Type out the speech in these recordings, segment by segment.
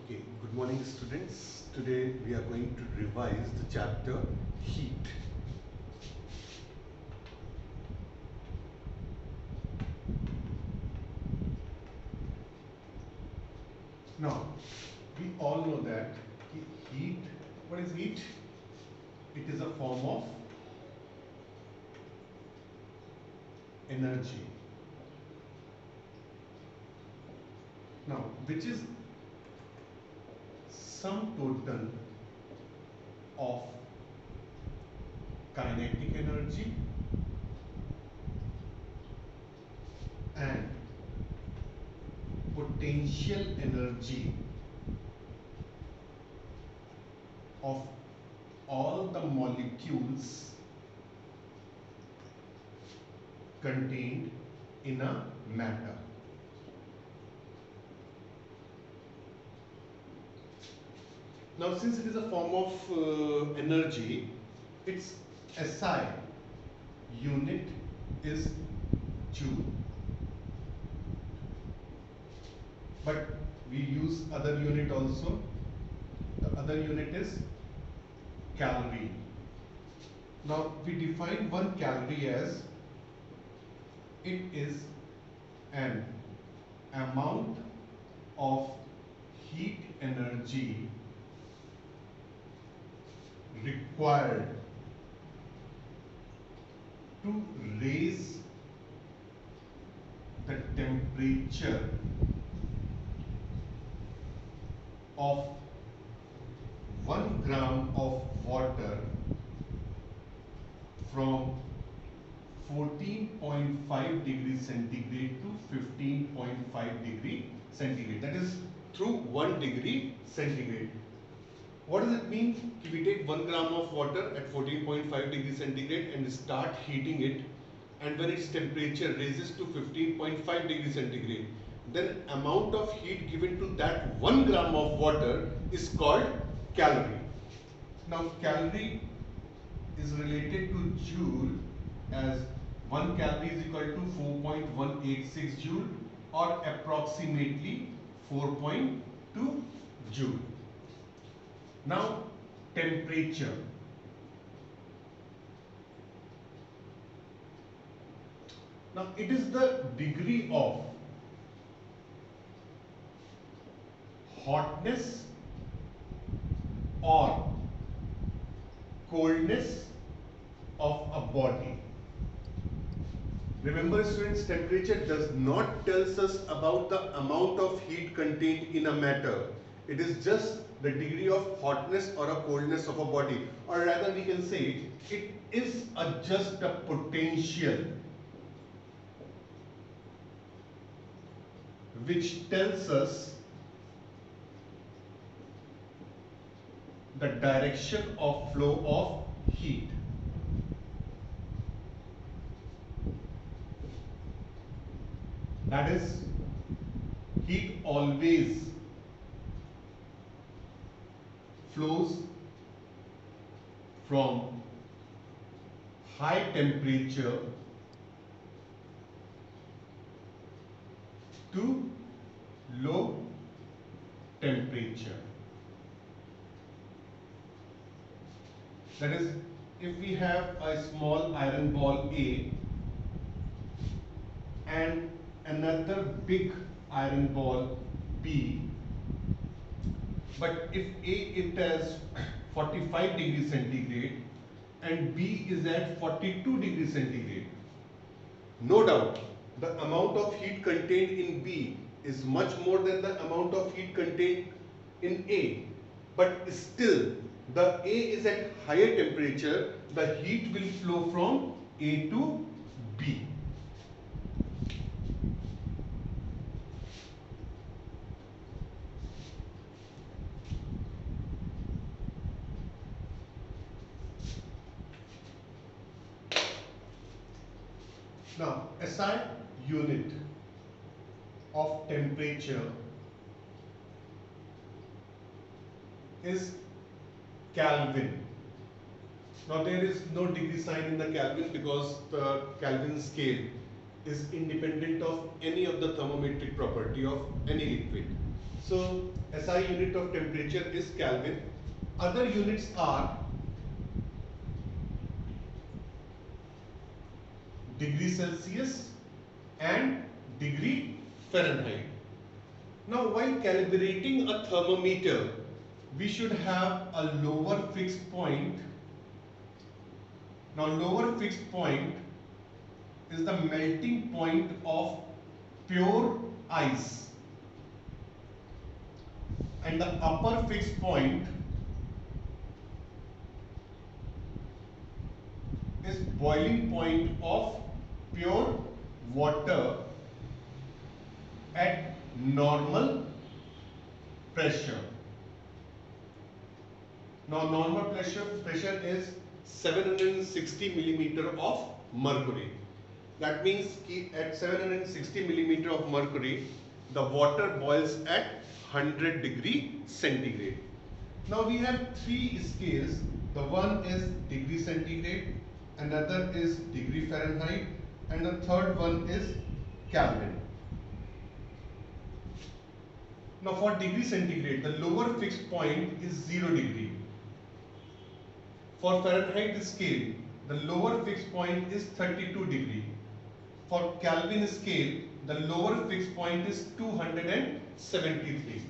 Okay, good morning students. Today we are going to revise the chapter Heat. Now, we all know that heat, what is heat? It is a form of energy. Now, which is sum total of kinetic energy and potential energy of all the molecules contained in a matter. Now, since it is a form of energy, its SI unit is joule. But we use other unit also. The other unit is calorie. Now, we define 1 calorie as it is an amount of heat energy required to raise the temperature of 1 gram of water from 14.5 degrees centigrade to 15.5 degree centigrade. That is through 1 degree centigrade. What does it mean? If we take 1 gram of water at 14.5 degrees centigrade and start heating it, and when its temperature raises to 15.5 degrees centigrade, then amount of heat given to that 1 gram of water is called calorie. Now, calorie is related to joule, as 1 calorie is equal to 4.186 joule or approximately 4.2 joule. Now, temperature. Now, it is the degree of hotness or coldness of a body. Remember students, temperature does not tell us about the amount of heat contained in a matter. It is just the degree of hotness or a coldness of a body, or rather we can say it is just a potential which tells us the direction of flow of heat. That is, heat always flows from high temperature to low temperature. That is, if we have a small iron ball A and another big iron ball B, but if A is at 45 degrees centigrade and B is at 42 degrees centigrade, no doubt the amount of heat contained in B is much more than the amount of heat contained in A, but still the A is at higher temperature, the heat will flow from A to B. Now, SI unit of temperature is Kelvin. Now, there is no degree sign in the Kelvin because the Kelvin scale is independent of any of the thermometric property of any liquid. So SI unit of temperature is Kelvin. Other units are degree Celsius and degree Fahrenheit. Now while calibrating a thermometer, we should have a lower fixed point. Now lower fixed point is the melting point of pure ice, and the upper fixed point is boiling point of pure water at normal pressure. Now normal pressure is 760 millimeter of mercury. That means at 760 millimeter of mercury, the water boils at 100 degree centigrade. Now we have three scales. The one is degree centigrade, another is degree Fahrenheit, and the third one is Kelvin. Now for degree centigrade, the lower fixed point is 0 degree. For Fahrenheit scale, the lower fixed point is 32 degree. For Kelvin scale, the lower fixed point is 273.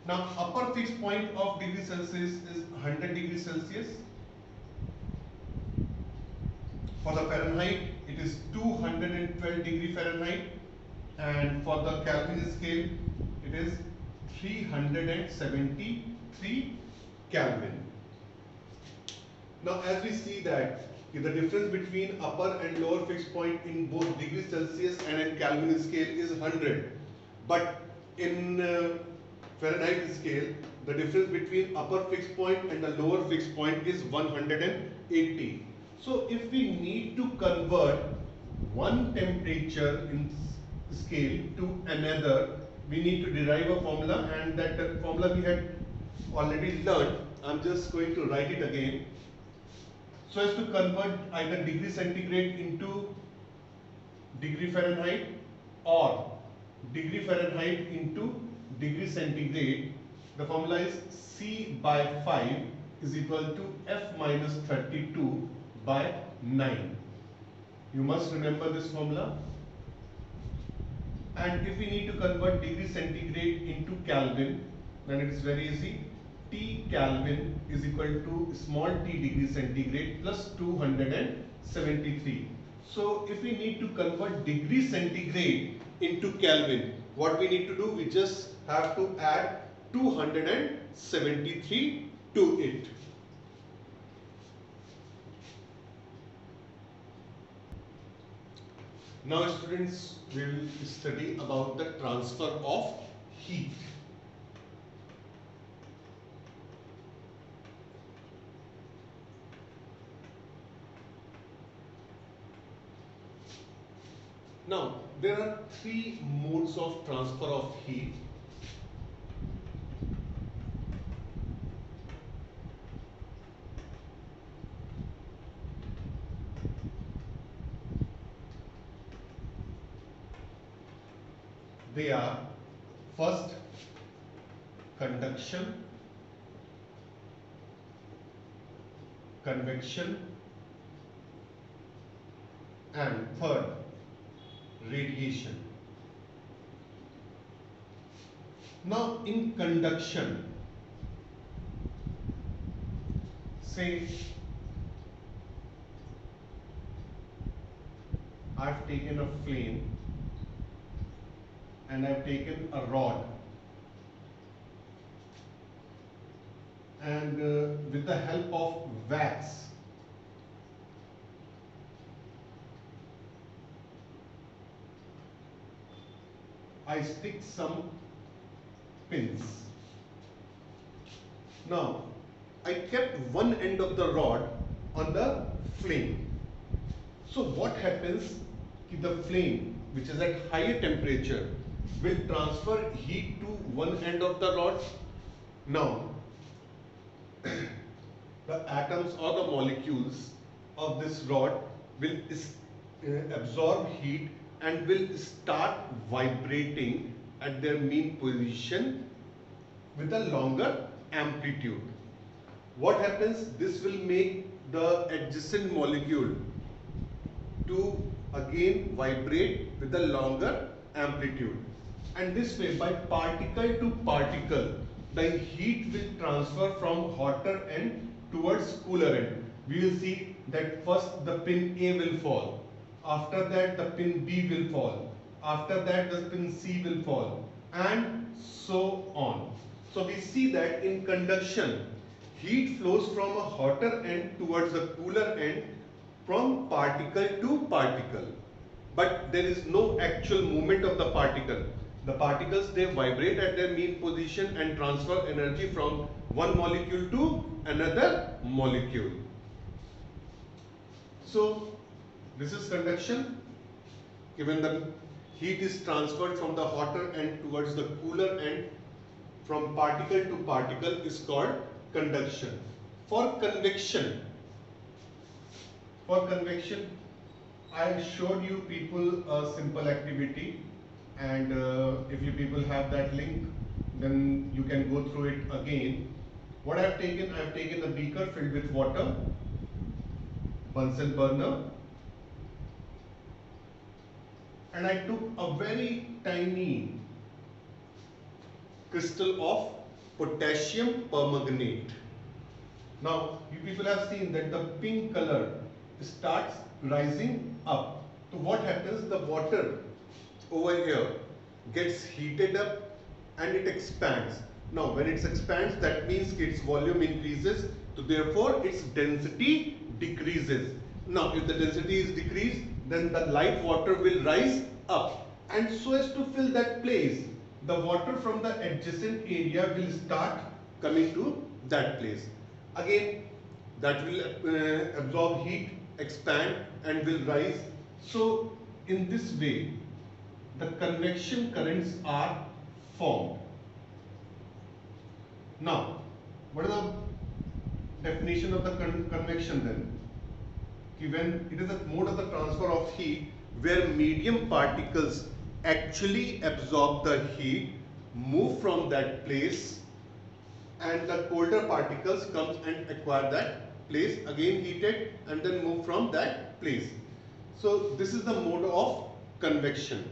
Now upper fixed point of degree Celsius is 100 degrees Celsius. For the Fahrenheit, it is 212 degree Fahrenheit, and for the Kelvin scale, it is 373 Kelvin. Now as we see that the difference between upper and lower fixed point in both degree Celsius and in Kelvin scale is 100, but in Fahrenheit scale, the difference between upper fixed point and the lower fixed point is 180. So if we need to convert one temperature in scale to another, we need to derive a formula, and that formula we had already learned. I'm just going to write it again. So as to convert either degree centigrade into degree Fahrenheit or degree Fahrenheit into degree centigrade, the formula is C by 5 is equal to F minus 32 by 9. You must remember this formula. And if we need to convert degree centigrade into Kelvin, then it is very easy. T Kelvin is equal to small t degree centigrade plus 273. So if we need to convert degree centigrade into Kelvin, what we need to do, we just have to add 273 to it. Now students, we will study about the transfer of heat. Now, there are three modes of transfer of heat. They are first conduction, convection, and third radiation. Now in conduction, say I've taken a flame and I've taken a rod, and with the help of wax I stick some pins. Now I kept one end of the rod on the flame. So what happens? The flame, which is at higher temperature, will transfer heat to one end of the rod. Now the atoms or the molecules of this rod will absorb heat and will start vibrating at their mean position with a longer amplitude. What happens? This will make the adjacent molecule to again vibrate with a longer amplitude. And this way, by particle to particle, the heat will transfer from hotter end towards cooler end. We will see that first the pin A will fall. After that the pin B will fall. After that the pin C will fall. And so on. So we see that in conduction, heat flows from a hotter end towards a cooler end from particle to particle. But there is no actual movement of the particle. The particles, they vibrate at their mean position and transfer energy from one molecule to another molecule. So this is conduction. When the heat is transferred from the hotter end towards the cooler end from particle to particle is called conduction. For convection, I showed you people a simple activity, and if you people have that link, then you can go through it again. What I have taken a beaker filled with water, Bunsen burner, and I took a very tiny crystal of potassium permanganate. Now, you people have seen that the pink color starts rising up. So what happens? The water over here gets heated up and it expands. Now, when it expands, that means its volume increases. So therefore, its density decreases. Now, if the density is decreased, then the light water will rise up. And so as to fill that place, the water from the adjacent area will start coming to that place. Again, that will absorb heat, expand and will rise. So in this way, the convection currents are formed. Now, what is the definition of the convection then? When it is a mode of the transfer of heat where medium particles actually absorb the heat, move from that place, and the colder particles come and acquire that place, again heated and then move from that place. So this is the mode of convection.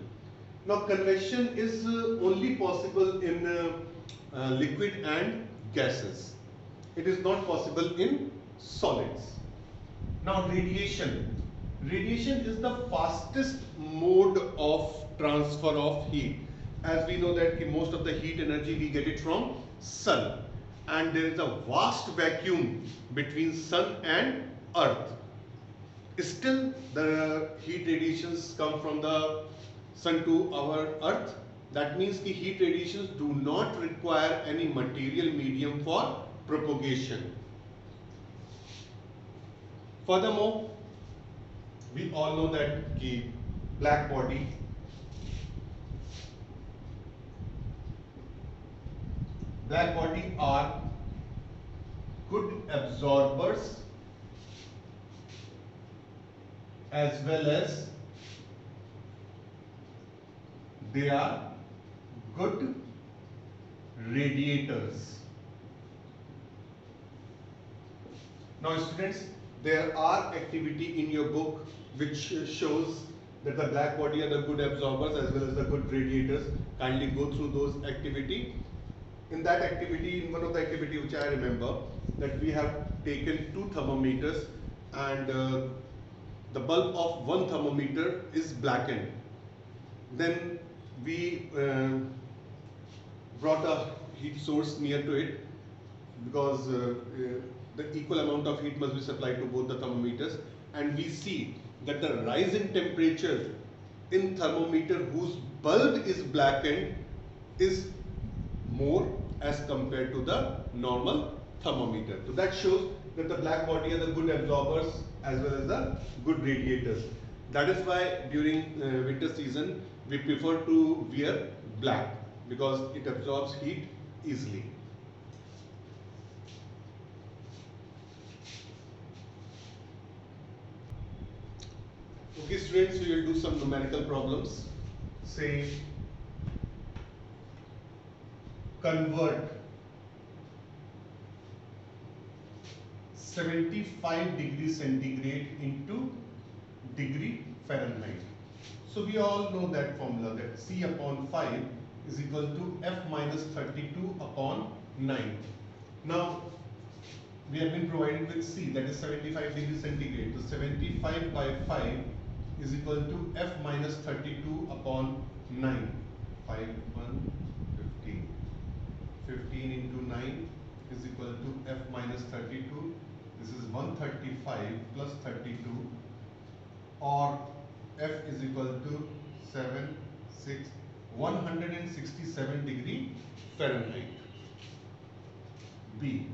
Now convection is only possible in liquid and gases. It is not possible in solids. Now radiation. Radiation is the fastest mode of transfer of heat. As we know that most of the heat energy we get it from sun, and there is a vast vacuum between sun and earth. Still the heat radiations come from the sun to our earth. That means the heat radiations do not require any material medium for propagation. Furthermore, we all know that the black body are good absorbers as well as they are good radiators. Now students, there are activity in your book which shows that the black body are the good absorbers as well as the good radiators. Kindly go through those activity. In that activity, in one of the activity which I remember, that we have taken two thermometers and the bulb of one thermometer is blackened. Then we brought a heat source near to it because the equal amount of heat must be supplied to both the thermometers, and we see that the rise in temperature in thermometer whose bulb is blackened is more as compared to the normal thermometer. So that shows that the black body are the good absorbers as well as the good radiators. That is why during winter season we prefer to wear black, because it absorbs heat easily. Okay students, we will do some numerical problems. Say convert 75 degree centigrade into degree Fahrenheit. So we all know that formula, that C upon 5 is equal to F minus 32 upon 9. Now we have been provided with C, that is 75 degree centigrade. So 75 by 5 is equal to F minus 32 upon 9. 5, 1, 15. 15 into 9 is equal to F minus 32. This is 135 plus 32, or F is equal to 7, 6, 167 degree Fahrenheit. B.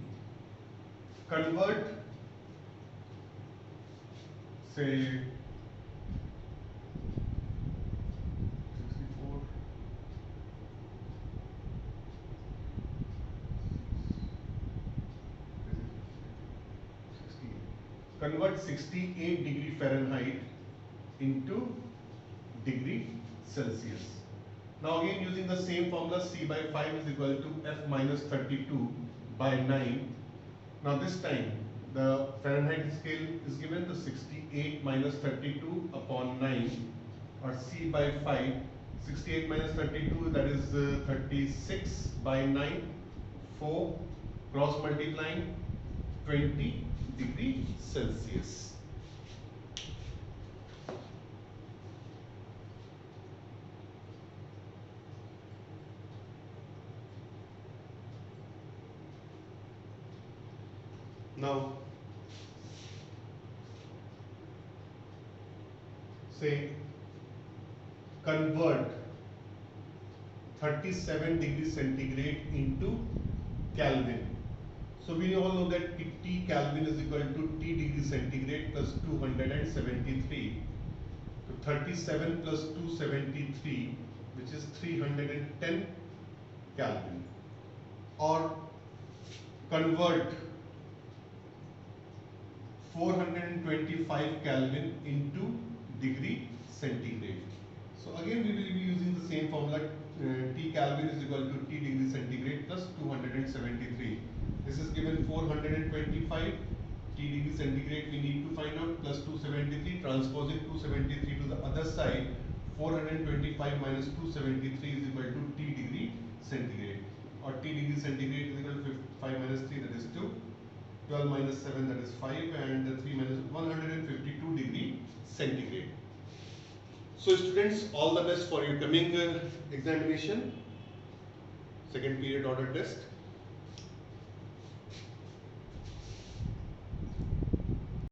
Convert, say, 64, convert 68 degree Fahrenheit into degree Celsius. Now again, using the same formula, C by 5 is equal to F minus 32 by 9. Now this time the Fahrenheit scale is given to 68 minus 32 upon 9, or C by 5. 68 minus 32, that is 36 by 9, 4, cross multiplying, 20 degree Celsius. Now, say, convert 37 degree centigrade into Kelvin. So we all know that T Kelvin is equal to T degree centigrade plus 273. So 37 plus 273, which is 310 Kelvin. Or convert 425 Kelvin into degree centigrade. So again we will be using the same formula, T Kelvin is equal to T degree centigrade plus 273. This is given 425 T degree centigrade we need to find out, plus 273, transposing 273 to the other side, 425 minus 273 is equal to T degree centigrade, or T degree centigrade is equal to 5 minus 3, that is 2. 12 minus 7, that is 5, and 3 minus 152 degree centigrade. So students, all the best for your coming examination, second period order test.